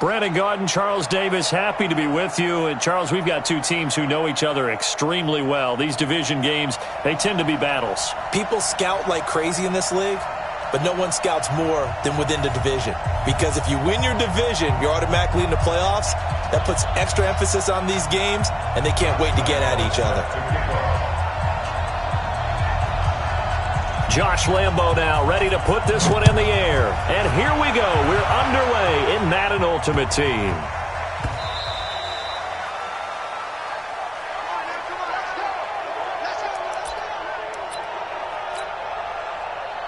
Brandon Gaudin, Charles Davis, happy to be with you. And, Charles, we've got two teams who know each other extremely well. These division games, they tend to be battles. People scout like crazy in this league, but no one scouts more than within the division. Because if you win your division, you're automatically in the playoffs. That puts extra emphasis on these games, and they can't wait to get at each other. Josh Lambo now ready to put this one in the air. And here we go. We're underway in Madden Ultimate Team.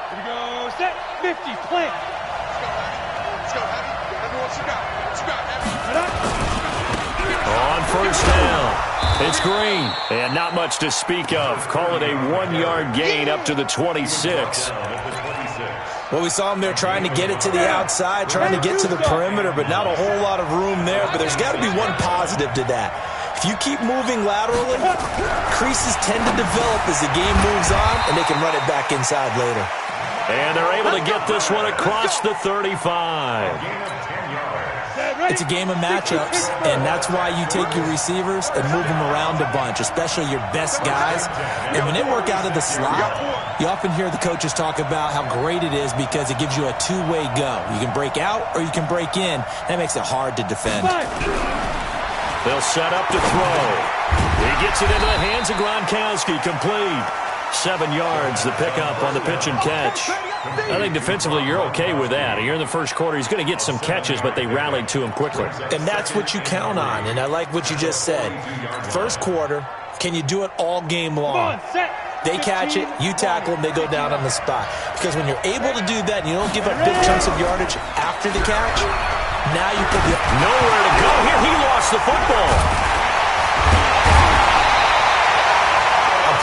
Here we go. Set. 50. Plant. Let's go, Heavy. Everyone, you got it. What you got, Heavy? On first down. It's Green, and not much to speak of. Call it a 1-yard gain up to the 26. Well, we saw him there trying to get it to the outside, trying to get to the perimeter, but not a whole lot of room there. But there's got to be one positive to that. If you keep moving laterally, creases tend to develop as the game moves on, and they can run it back inside later. And they're able to get this one across the 35. It's a game of matchups, and that's why you take your receivers and move them around a bunch, especially your best guys. And when they work out of the slot, you often hear the coaches talk about how great it is because it gives you a two-way go. You can break out or you can break in. That makes it hard to defend. They'll set up to throw. He gets it into the hands of Gronkowski, complete. 7 yards, the pickup on the pitch and catch. I think defensively you're okay with that. Here in the first quarter, he's going to get some catches, but they rallied to him quickly. And that's what you count on, and I like what you just said. First quarter, can you do it all game long? They catch it, you tackle them, they go down on the spot. Because when you're able to do that and you don't give up big chunks of yardage after the catch, now you put the... Nowhere to go here. He lost the football.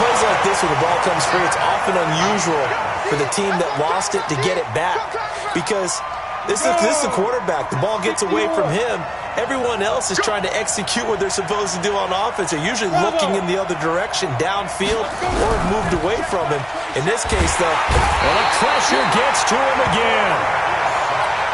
Plays like this when the ball comes free, it's often unusual for the team that lost it to get it back because this is the quarterback. The ball gets away from him. Everyone else is trying to execute what they're supposed to do on offense. They're usually looking in the other direction, downfield, or have moved away from him. In this case, though, well, the pressure gets to him again.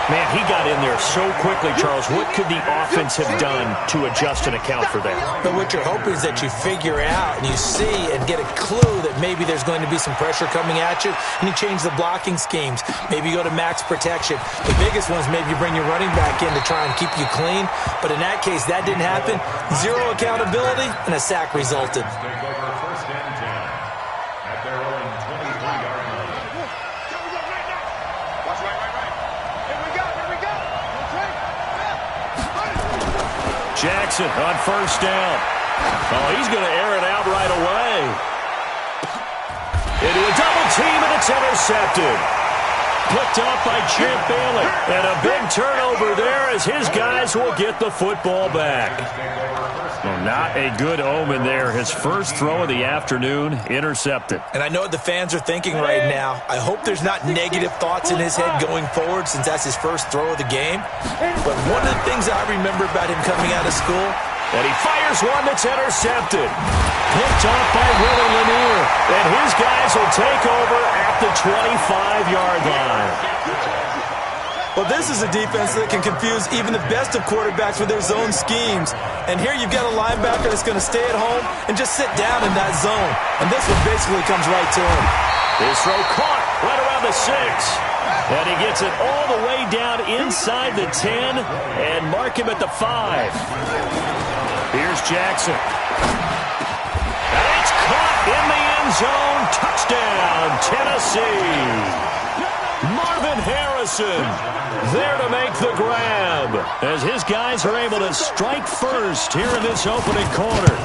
Man, he got in there so quickly, Charles. What could the offense have done to adjust and account for that? But what you're hoping is that you figure out and you see and get a clue that maybe there's going to be some pressure coming at you, and you change the blocking schemes. Maybe you go to max protection. The biggest one is maybe you bring your running back in to try and keep you clean. But in that case, that didn't happen. Zero accountability, and a sack resulted. Jackson on first down. Oh, he's going to air it out right away. Into a double team, and it's intercepted. Picked off by Champ Bailey. And a big turnover there as his guys will get the football back. Well, not a good omen there. His first throw of the afternoon, intercepted. And I know what the fans are thinking right now. I hope there's not negative thoughts in his head going forward since that's his first throw of the game. But one of the things I remember about him coming out of school, and he fires one that's intercepted. Picked off by Willie Lanier. And his guys will take over at the 25-yard line. Well, this is a defense that can confuse even the best of quarterbacks with their zone schemes. And here you've got a linebacker that's going to stay at home and just sit down in that zone. And this one basically comes right to him. His throw caught right around the 6. And he gets it all the way down inside the 10 and mark him at the 5. Here's Jackson. And it's caught in the end zone. Touchdown, Tennessee. Marvin Harrison there to make the grab as his guys are able to strike first here in this opening quarter.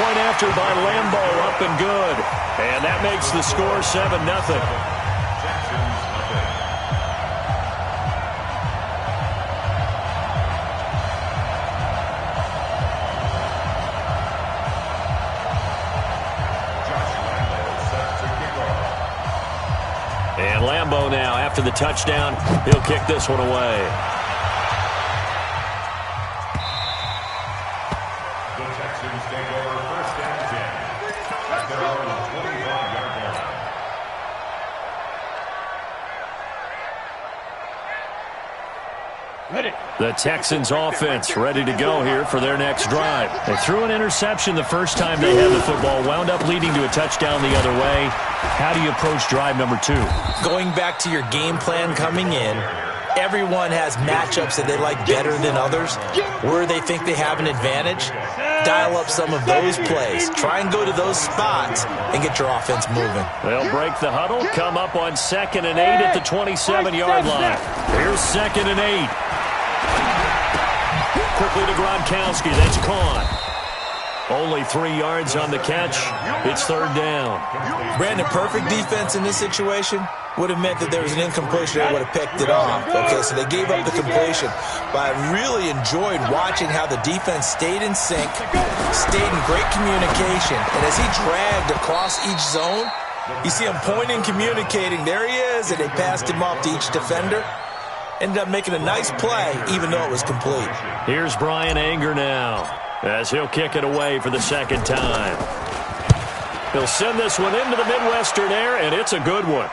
Point after by Lambo, up and good. And that makes the score 7-0. And Lambo now, after the touchdown, he'll kick this one away. The Texans take over first and 10 at their own 25-yard line. The Texans offense ready to go here for their next drive. They threw an interception the first time they had the football, wound up leading to a touchdown the other way. How do you approach drive number 2? Going back to your game plan coming in, everyone has matchups that they like better than others, where they think they have an advantage. Dial up some of those plays. Try and go to those spots and get your offense moving. They'll break the huddle, come up on 2nd and 8 at the 27-yard line. Here's 2nd and 8. Quickly to Gronkowski. That's caught. Only 3 yards on the catch. It's 3rd down. Brandon, perfect defense in this situation would have meant that there was an incompletion. They would have picked it off. Okay, so they gave up the completion. But I really enjoyed watching how the defense stayed in sync, stayed in great communication. And as he dragged across each zone, you see him pointing, communicating. There he is, and they passed him off to each defender. Ended up making a nice play, even though it was complete. Here's Brian Anger now, as he'll kick it away for the 2nd time. He'll send this one into the Midwestern air, and it's a good one.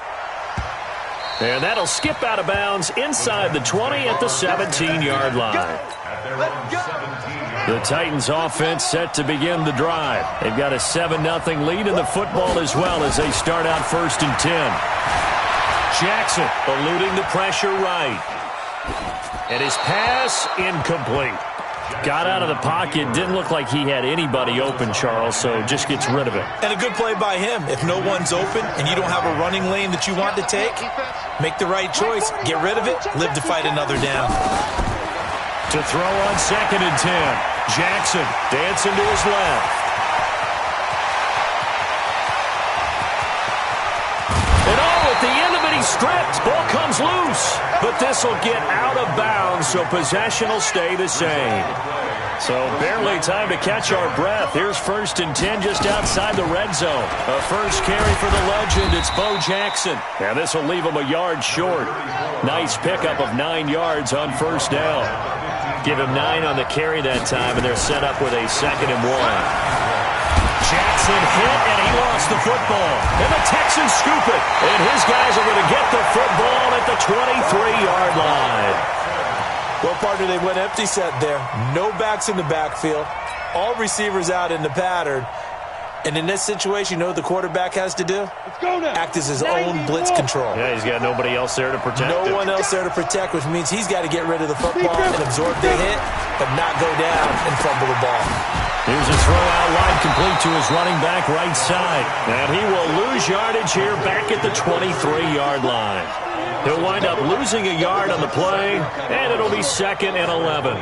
And that'll skip out of bounds inside the 20 at the 17-yard line. The Titans offense set to begin the drive. They've got a 7-0 lead in the football as well as they start out 1st and 10. Jackson eluding the pressure right. And his pass incomplete. Got out of the pocket. Didn't look like he had anybody open, Charles, so just gets rid of it. And a good play by him. If no one's open and you don't have a running lane that you want to take, make the right choice. Get rid of it. Live to fight another down. To throw on 2nd and 10. Jackson dancing to his left. And at the end of it, he's stripped. Ball comes loose. But this will get out of bounds, so possession will stay the same. So barely time to catch our breath. Here's 1st and 10 just outside the red zone. A first carry for the legend. It's Bo Jackson. And this will leave him a yard short. Nice pickup of 9 yards on 1st down. Give him 9 on the carry that time, and they're set up with a 2nd and 1. Jackson hit, and he lost the football. And the Texans scoop it. And his guys are going to get the football at the 23-yard line. Well, partner, they went empty set there. No backs in the backfield. All receivers out in the pattern. And in this situation, you know what the quarterback has to do? Let's go now. Act as his own blitz control. Yeah, he's got nobody else there to protect him. No one else there to protect, which means he's got to get rid of the football and absorb the hit, but not go down and fumble the ball. Here's a throw out wide, complete to his running back right side. And he will lose yardage here back at the 23-yard line. He'll wind up losing a yard on the play, and it'll be 2nd and 11.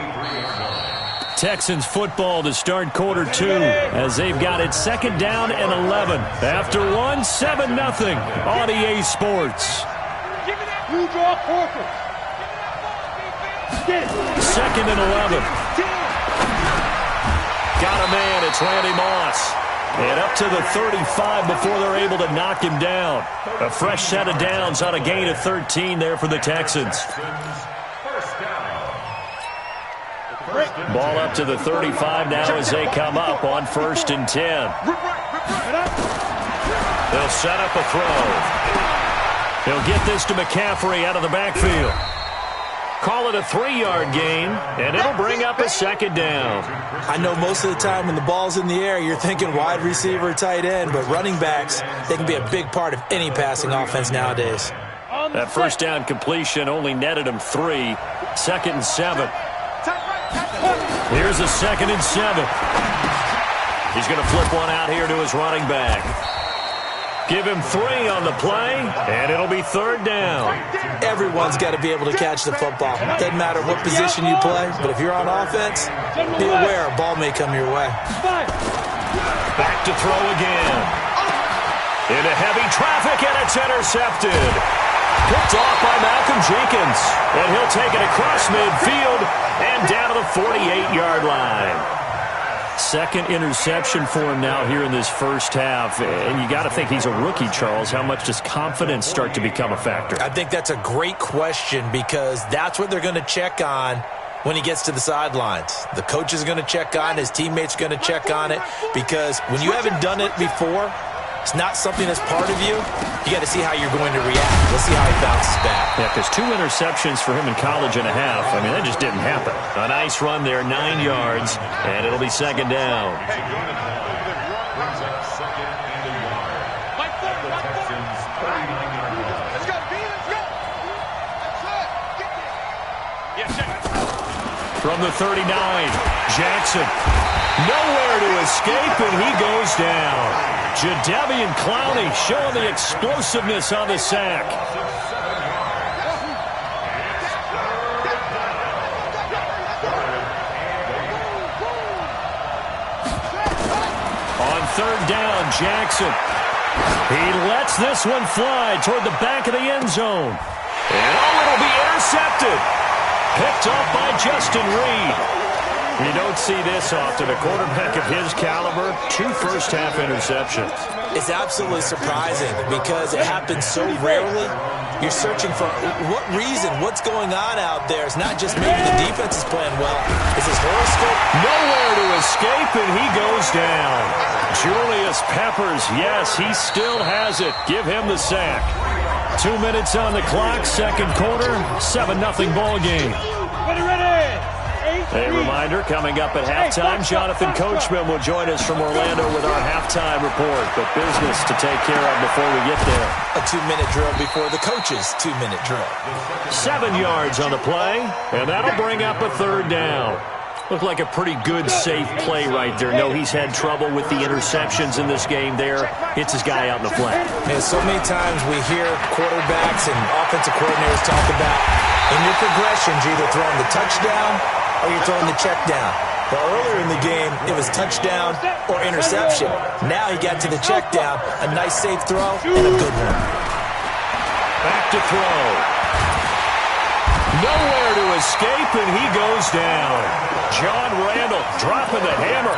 Texans football to start quarter 2 as they've got it 2nd down and 11. After 7-0 on EA Sports. 2nd and 11. Got a man. It's Randy Moss. And up to the 35 before they're able to knock him down. A fresh set of downs on a gain of 13 there for the Texans. Ball up to the 35 now as they come up on 1st and 10. They'll set up a throw. He'll get this to McCaffrey out of the backfield. Call it a 3-yard gain, and it'll bring up a 2nd down. I know most of the time when the ball's in the air, you're thinking wide receiver, tight end, but running backs, they can be a big part of any passing offense nowadays. That 1st down completion only netted him 3. 2nd and 7. Here's a 2nd and 7. He's going to flip one out here to his running back. Give him 3 on the play, and it'll be 3rd down. Everyone's got to be able to catch the football. Doesn't matter what position you play, but if you're on offense, be aware a ball may come your way. Back to throw again. Into heavy traffic, and it's intercepted. Picked off by Malcolm Jenkins. And he'll take it across midfield and down to the 48-yard line. 2nd interception for him now here in this first half. And you got to think he's a rookie, Charles. How much does confidence start to become a factor? I think that's a great question because that's what they're going to check on when he gets to the sidelines. The coach is going to check on it. His teammates are going to check on it because when you haven't done it before, it's not something that's part of you, you got to see how you're going to react. Let's see how he bounces back. Yeah, because 2 interceptions for him in college and a half. I mean, that just didn't happen. A nice run there, 9 yards, and it'll be second down. Brings up second and a yard. The Texans, 39-yard line. Let's go, B, let's go. That's it. From the 39, Jackson. Nowhere to escape, and he goes down. Jadeveon Clowney showing the explosiveness on the sack. On third down, Jackson. He lets this one fly toward the back of the end zone. And it'll be intercepted. Picked up by Justin Reed. You don't see this often. A quarterback of his caliber, 2 first-half interceptions. It's absolutely surprising because it happens so rarely. You're searching for what reason, what's going on out there. It's not just maybe the defense is playing well. Is his horoscope? Nowhere to escape, and he goes down. Julius Peppers, yes, he still has it. Give him the sack. 2 minutes on the clock, second quarter, 7-0 ball game. Ready. A reminder, coming up at halftime, Jonathan Coachman will join us from Orlando with our halftime report. But business to take care of before we get there. A 2-minute drill before the coach's 2-minute drill. 7 yards on the play, and that'll bring up a third down. Looked like a pretty good, safe play right there. No, he's had trouble with the interceptions in this game there. Hits his guy out in the flat. And so many times we hear quarterbacks and offensive coordinators talk about in your progressions, you're either throwing the touchdown or you're throwing the check down. But earlier in the game, it was touchdown or interception. Now he got to the check down, a nice safe throw, and a good one. Back to throw. Nowhere to escape, and he goes down. John Randall dropping the hammer.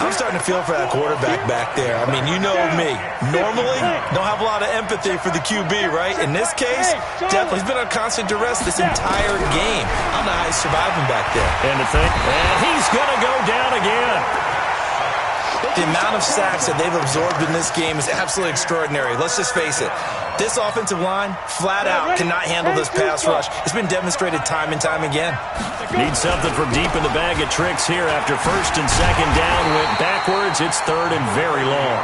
I'm starting to feel for that quarterback back there. I mean, you know me. Normally, don't have a lot of empathy for the QB, right? In this case, definitely he's been on constant duress this entire game. I don't know how he's surviving back there. And he's going to go down again. The amount of sacks that they've absorbed in this game is absolutely extraordinary. Let's just face it. This offensive line, flat out, cannot handle this pass rush. It's been demonstrated time and time again. Need something from deep in the bag of tricks here after first and second down went backwards. It's third and very long.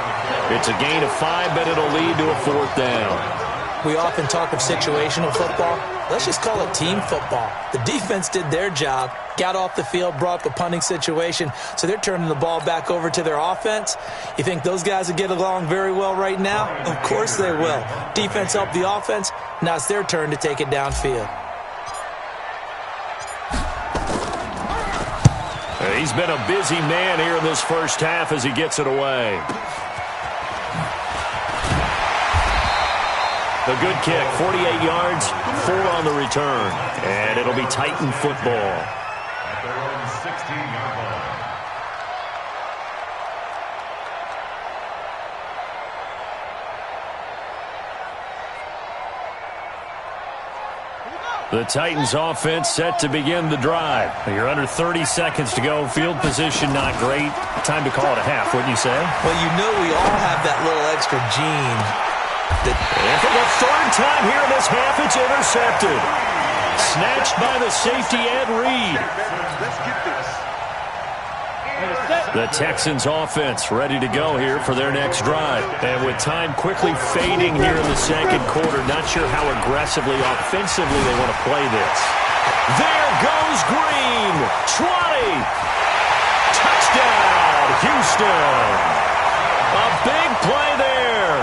It's a gain of 5, but it'll lead to a fourth down. We often talk of situational football. Let's just call it team football. The defense did their job, got off the field, brought up a punting situation, so they're turning the ball back over to their offense. You think those guys will get along very well right now? Of course they will. Defense helped the offense. Now it's their turn to take it downfield. He's been a busy man here in this first half as he gets it away. The good kick, 48 yards, 4 on the return. And it'll be Titan football. At their own 16-yard line. The Titans offense set to begin the drive. You're under 30 seconds to go. Field position not great. Time to call it a half, wouldn't you say? Well, you know we all have that little extra gene. And for the third time here in this half, it's intercepted. Snatched by the safety, Ed Reed. Let's get this. The Texans offense ready to go here for their next drive. And with time quickly fading here in the second quarter, not sure how aggressively, offensively they want to play this. There goes Green. 20. Touchdown, Houston. A big play there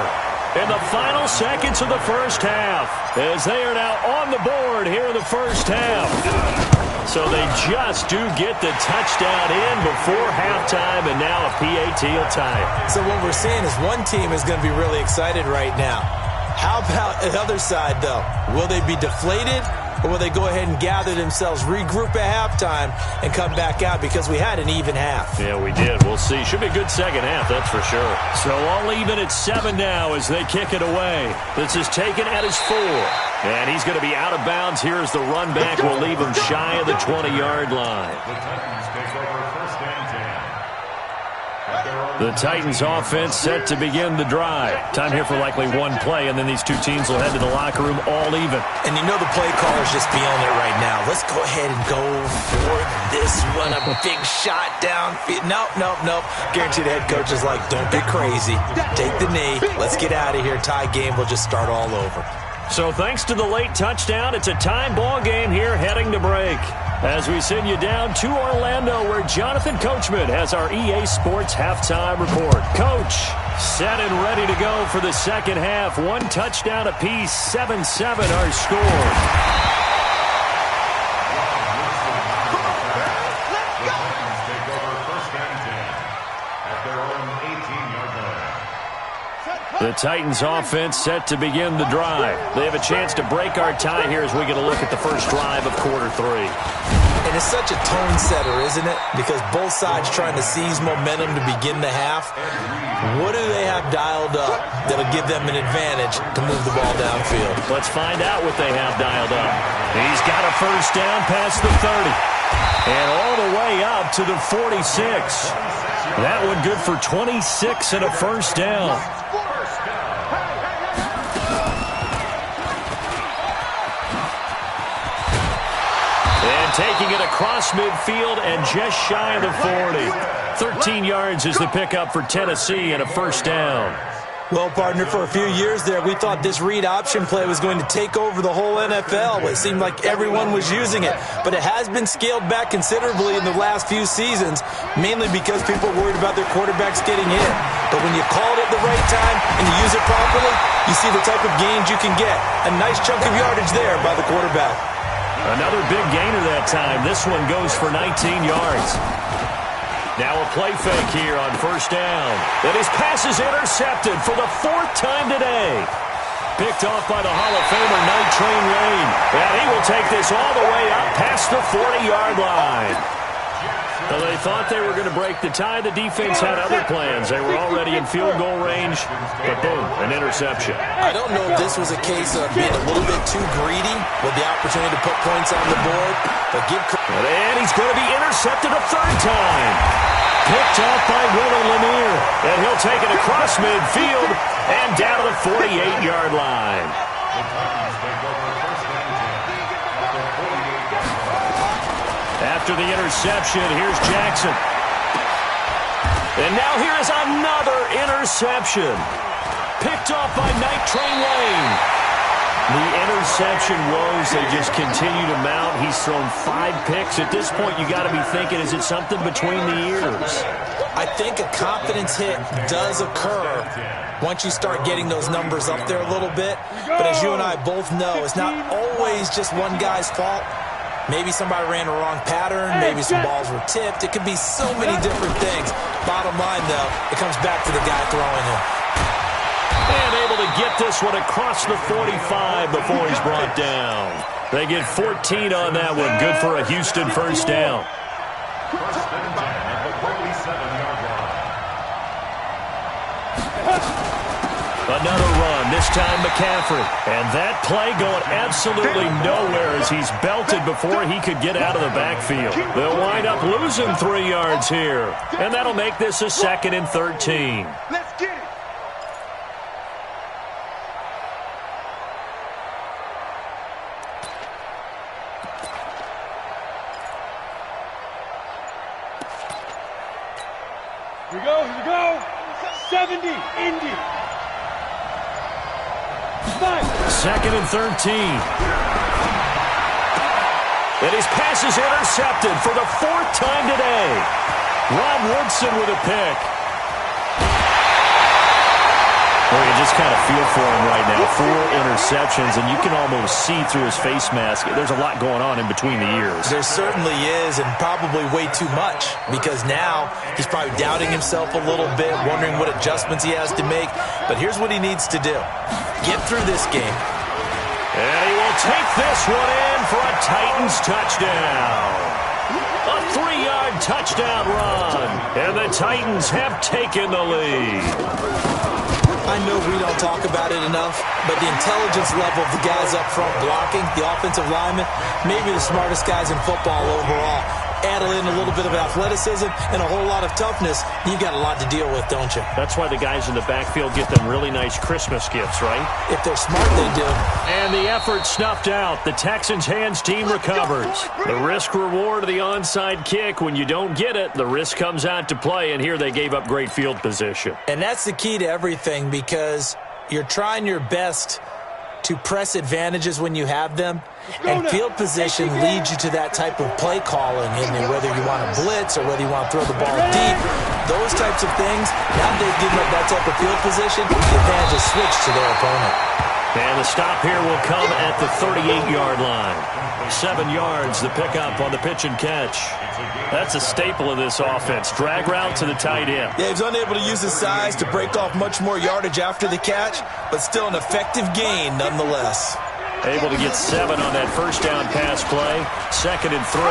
in the final seconds of the first half as they are now on the board here in the first half. So they just do get the touchdown in before halftime, and now a PAT will tie it. So what we're seeing is one team is going to be really excited right now. How about the other side, though? Will they be deflated, or will they go ahead and gather themselves, regroup at halftime, and come back out because we had an even half? Yeah, we did. We'll see. Should be a good second half, that's for sure. So all even at 7 now as they kick it away. This is taken at his 4. And he's going to be out of bounds here as the run back will leave him shy of the 20-yard line. The Titans take over first and 10. The Titans offense set to begin the drive. Time here for likely one play, and then these two teams will head to the locker room all even. And you know the play caller's just feeling it right now. Let's go ahead and go for this one. A big shot downfield. Nope. Guarantee the head coach is like, don't get crazy. Take the knee. Let's get out of here. Tie game. We'll just start all over. So thanks to the late touchdown, it's a time ball game here heading to break. As we send you down to Orlando, where Jonathan Coachman has our EA Sports halftime report. Coach, set and ready to go for the second half. One touchdown apiece, 7-7 our score. The Titans offense set to begin the drive. They have a chance to break our tie here as we get a look at the first drive of quarter three. And it's such a tone setter, isn't it? Because both sides trying to seize momentum to begin the half. What do they have dialed up that'll give them an advantage to move the ball downfield? Let's find out what they have dialed up. He's got a first down past the 30. And all the way up to the 46. That one good for 26 and a first down. Taking it across midfield and just shy of the 40. 13 yards is the pickup for Tennessee and a first down. Well, partner, for a few years there, we thought this read option play was going to take over the whole NFL. It seemed like everyone was using it. But it has been scaled back considerably in the last few seasons, mainly because people are worried about their quarterbacks getting hit. But when you call it at the right time and you use it properly, you see the type of gains you can get. A nice chunk of yardage there by the quarterback. Another big gainer that time. This one goes for 19 yards. Now a play fake here on first down. And his pass is intercepted for the fourth time today. Picked off by the Hall of Famer Night Train Lane. And he will take this all the way up past the 40-yard line. Well, they thought they were going to break the tie. The defense had other plans. They were already in field goal range, but boom, an interception. I don't know if this was a case of being a little bit too greedy with the opportunity to put points on the board, but and he's going to be intercepted a third time. Picked off by Willow Lanier, and he'll take it across midfield and down to the 48-yard line. After the interception, here's Jackson. And now here is another interception. Picked off by Night Train Lane. The interception woes, they just continue to mount. He's thrown 5 picks. At this point, you got to be thinking, is it something between the ears? I think a confidence hit does occur once you start getting those numbers up there a little bit. But as you and I both know, it's not always just one guy's fault. Maybe somebody ran a wrong pattern. Maybe some balls were tipped. It could be so many different things. Bottom line, though, it comes back to the guy throwing it. And able to get this one across the 45 before he's brought down. They get 14 on that one. Good for a Houston first down. First and 10 at the 47-yard line. Another run, this time McCaffrey. And that play going absolutely nowhere as he's belted before he could get out of the backfield. They'll wind up losing 3 yards here. And that'll make this a 2nd and 13. Let's get it. Here we go. 70, Indy. 2nd and 13. And his pass is intercepted for the 4th time today. Rob Woodson with a pick. Well, you just kind of feel for him right now. 4 interceptions, and you can almost see through his face mask. There's a lot going on in between the ears. There certainly is, and probably way too much, because now he's probably doubting himself a little bit, wondering what adjustments he has to make. But here's what he needs to do. Get through this game. And he will take this one in for a Titans touchdown. A 3-yard touchdown run. And the Titans have taken the lead. I know we don't talk about it enough, but the intelligence level of the guys up front blocking, the offensive linemen, maybe the smartest guys in football overall. add in a little bit of athleticism and a whole lot of toughness, you've got a lot to deal with, don't you? That's why the guys in the backfield get them really nice Christmas gifts, right? If they're smart, they do. And the effort snuffed out. The Texans' hands team recovers. The risk-reward of the onside kick. When you don't get it, the risk comes out to play, and here they gave up great field position. And that's the key to everything, because you're trying your best to press advantages when you have them, and field position leads you to that type of play calling, and whether you want to blitz or whether you want to throw the ball deep, those types of things, now they've given up that type of field position, the advantage is switched to their opponent. And the stop here will come at the 38-yard line. 7 yards, the pickup on the pitch and catch. That's a staple of this offense. Drag route to the tight end. Yeah, he's unable to use his size to break off much more yardage after the catch, but still an effective gain nonetheless. Able to get 7 on that first down pass play. 2nd and 3.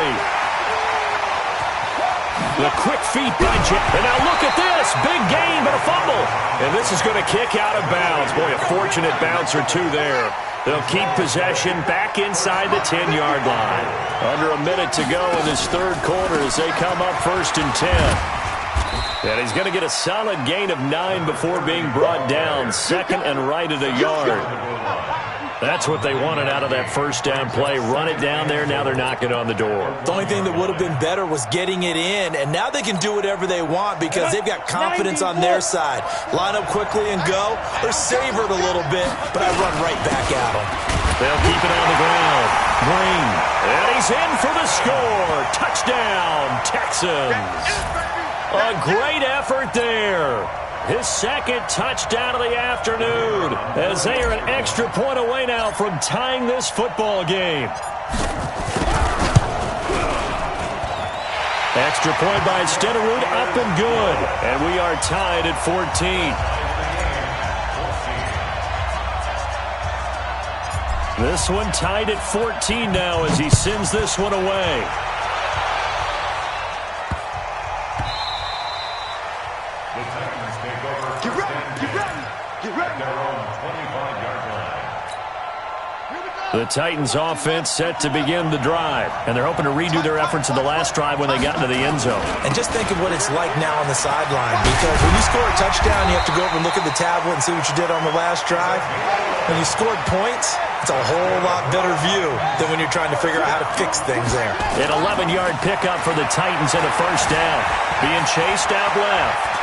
The quick feet by Jack. And now look at this. Big gain, but a fumble. And this is going to kick out of bounds. Boy, a fortunate bounce or two there. They'll keep possession back inside the 10-yard line. Under a minute to go in this third quarter as they come up 1st and 10. And he's going to get a solid gain of 9 before being brought down. 2nd and right at a yard. That's what they wanted out of that first down play. Run it down there. Now they're knocking on the door. The only thing that would have been better was getting it in, and now they can do whatever they want because they've got confidence on their side. Line up quickly and go, or savor it a little bit, but I run right back at them. They'll keep it on the ground. Green. And he's in for the score. Touchdown, Texans. A great effort there. His 2nd touchdown of the afternoon as they are an extra point away now from tying this football game. Extra point by Stenerud, up and good. And we are tied at 14. This one tied at 14 now as he sends this one away. The Titans offense set to begin the drive, and they're hoping to redo their efforts in the last drive when they got into the end zone. And just think of what it's like now on the sideline, because when you score a touchdown, you have to go over and look at the tablet and see what you did on the last drive. When you scored points, it's a whole lot better view than when you're trying to figure out how to fix things there. An 11-yard pickup for the Titans and a first down. Being chased out left.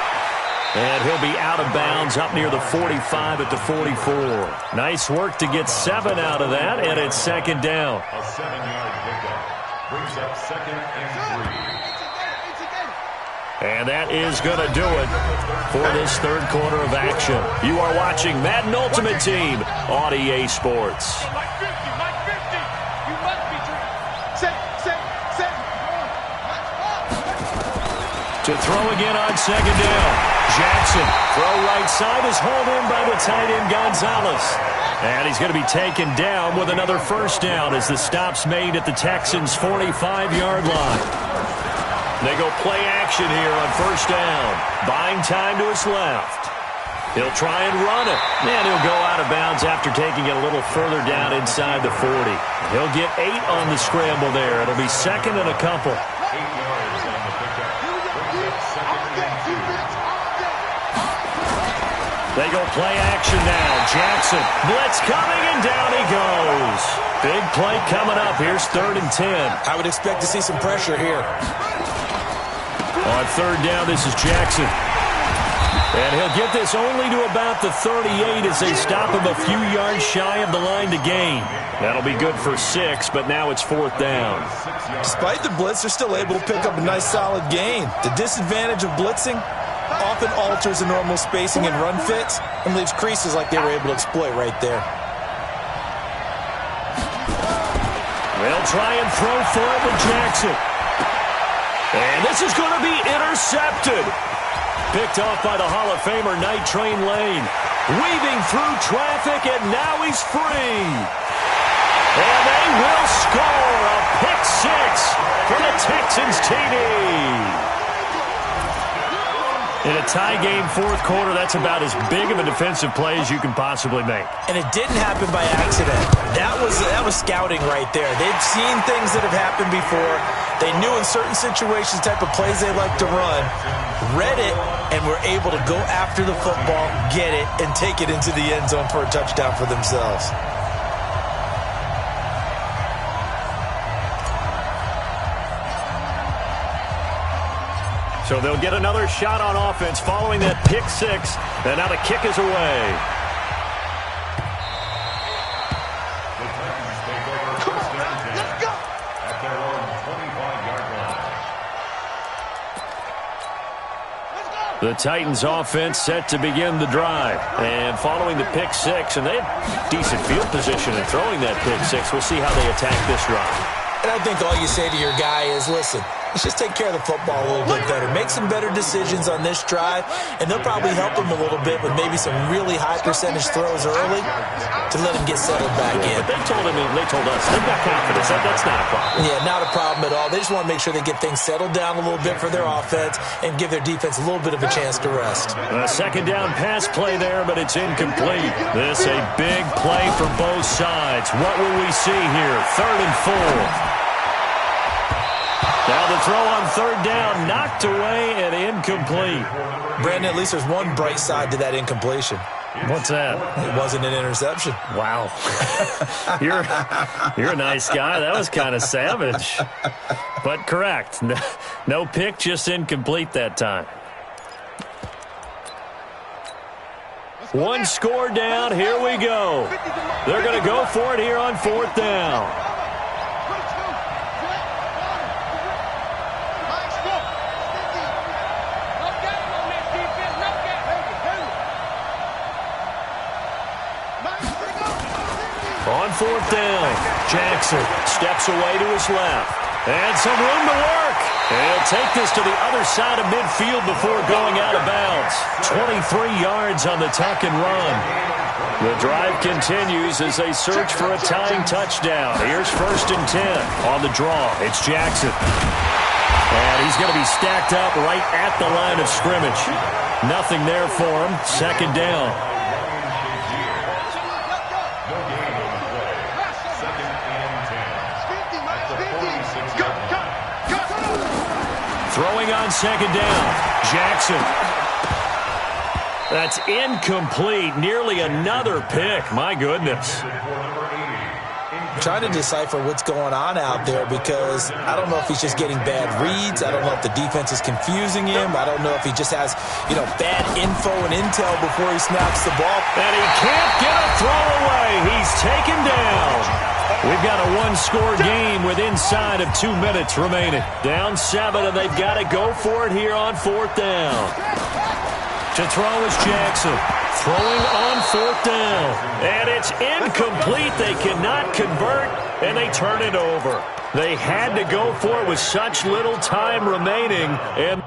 And he'll be out of bounds up near the 45 at the 44. Nice work to get 7 out of that, and it's 2nd down. A 7-yard pickup brings up 2nd and 3. And that is going to do it for this third quarter of action. You are watching Madden Ultimate Team on EA Sports. Mike 50, Mike 50. You must be set. To throw again on 2nd down. Jackson, throw right side is hauled in by the tight end Gonzalez. And he's going to be taken down with another first down as the stop's made at the Texans' 45-yard line. They go play action here on first down. Buying time to his left. He'll try and run it. And he'll go out of bounds after taking it a little further down inside the 40. He'll get 8 on the scramble there. It'll be 2nd and a couple. 8 yards on the pickup. Brings up 2nd and 2. They go play action now. Jackson, blitz coming, and down he goes. Big play coming up. Here's 3rd and 10. I would expect to see some pressure here. On 3rd down, this is Jackson. And he'll get this only to about the 38 as they stop him a few yards shy of the line to gain. That'll be good for 6, but now it's 4th down. Despite the blitz, they're still able to pick up a nice solid gain. The disadvantage of blitzing often alters the normal spacing and run fits and leaves creases like they were able to exploit right there. They'll try and throw for it with Jackson. And this is going to be intercepted. Picked off by the Hall of Famer Night Train Lane. Weaving through traffic, and now he's free. And they will score a pick 6 for the Texans TD. In a tie game fourth quarter, that's about as big of a defensive play as you can possibly make. And it didn't happen by accident. That was scouting right there. They've seen things that have happened before, They knew in certain situations the type of plays they like to run, read it, and were able to go after the football, get it, and take it into the end zone for a touchdown for themselves. So they'll get another shot on offense following that pick six. And now the kick is away. At their own 25-yard line. The Titans offense set to begin the drive. And following the pick six, and they have decent field position in throwing that pick six. We'll see how they attack this drive. And I think all you say to your guy is, listen, let's just take care of the football a little bit better. Make some better decisions on this drive, and they'll probably help him a little bit with maybe some really high percentage throws early to let him get settled back in. But they told us, they've got confidence. That's not a problem. Yeah, not a problem at all. They just want to make sure they get things settled down a little bit for their offense and give their defense a little bit of a chance to rest. A second down pass play there, but it's incomplete. This a big play for both sides. What will we see here? 3rd and 4. Now the throw on 3rd down, knocked away and incomplete. Brandon, at least there's one bright side to that incompletion. What's that? It wasn't an interception. Wow. You're a nice guy. That was kind of savage. But correct. No pick, just incomplete that time. One score down. Here we go. They're going to go for it here on 4th down. On 4th down, Jackson steps away to his left. And some room to work. And he'll take this to the other side of midfield before going out of bounds. 23 yards on the tuck and run. The drive continues as they search for a tying touchdown. Here's 1st and 10 on the draw. It's Jackson. And he's going to be stacked up right at the line of scrimmage. Nothing there for him. 2nd down. Throwing on 2nd down, Jackson. That's incomplete. Nearly another pick. My goodness. I'm trying to decipher what's going on out there because I don't know if he's just getting bad reads. I don't know if the defense is confusing him. I don't know if he just has, bad info and intel before he snaps the ball. And he can't get a throw away. He's taken down. We've got a one-score game with inside of 2 minutes remaining. Down 7, and they've got to go for it here on 4th down. To throw is Jackson. Throwing on 4th down. And it's incomplete. They cannot convert, and they turn it over. They had to go for it with such little time remaining. And